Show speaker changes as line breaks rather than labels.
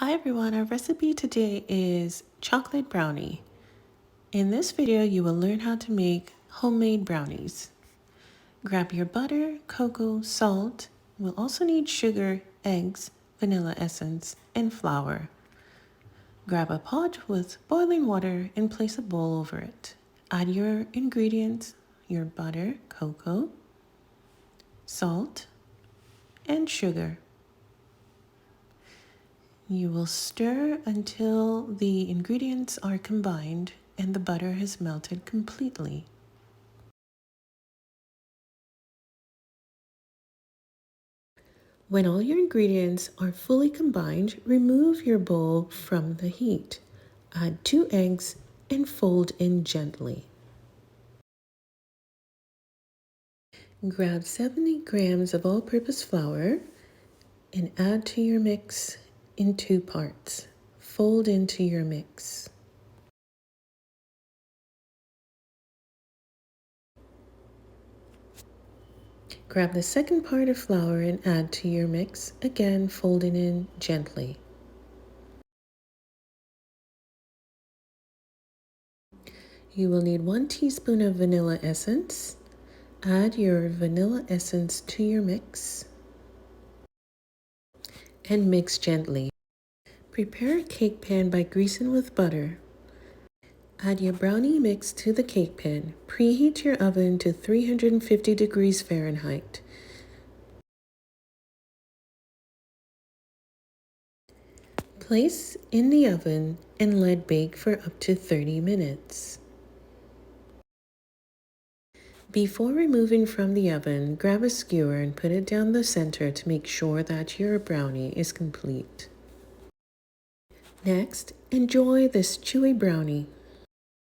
Hi everyone, our recipe today is chocolate brownie. In this video, you will learn how to make homemade brownies. Grab your butter, cocoa, salt. We'll also need sugar, eggs, vanilla essence, and flour. Grab a pot with boiling water and place a bowl over it. Add your ingredients, your butter, cocoa, salt, and sugar. You will stir until the ingredients are combined and the butter has melted completely. When all your ingredients are fully combined, remove your bowl from the heat. Add 2 eggs and fold in gently. Grab 70 grams of all-purpose flour and add to your mix in 2 parts. Fold into your mix. Grab the second part of flour and add to your mix, again folding in gently. You will need 1 teaspoon of vanilla essence. Add your vanilla essence to your mix and mix gently. Prepare a cake pan by greasing with butter. Add your brownie mix to the cake pan. Preheat your oven to 350 degrees Fahrenheit. Place in the oven and let bake for up to 30 minutes. Before removing from the oven, grab a skewer and put it down the center to make sure that your brownie is complete. Next, enjoy this chewy brownie.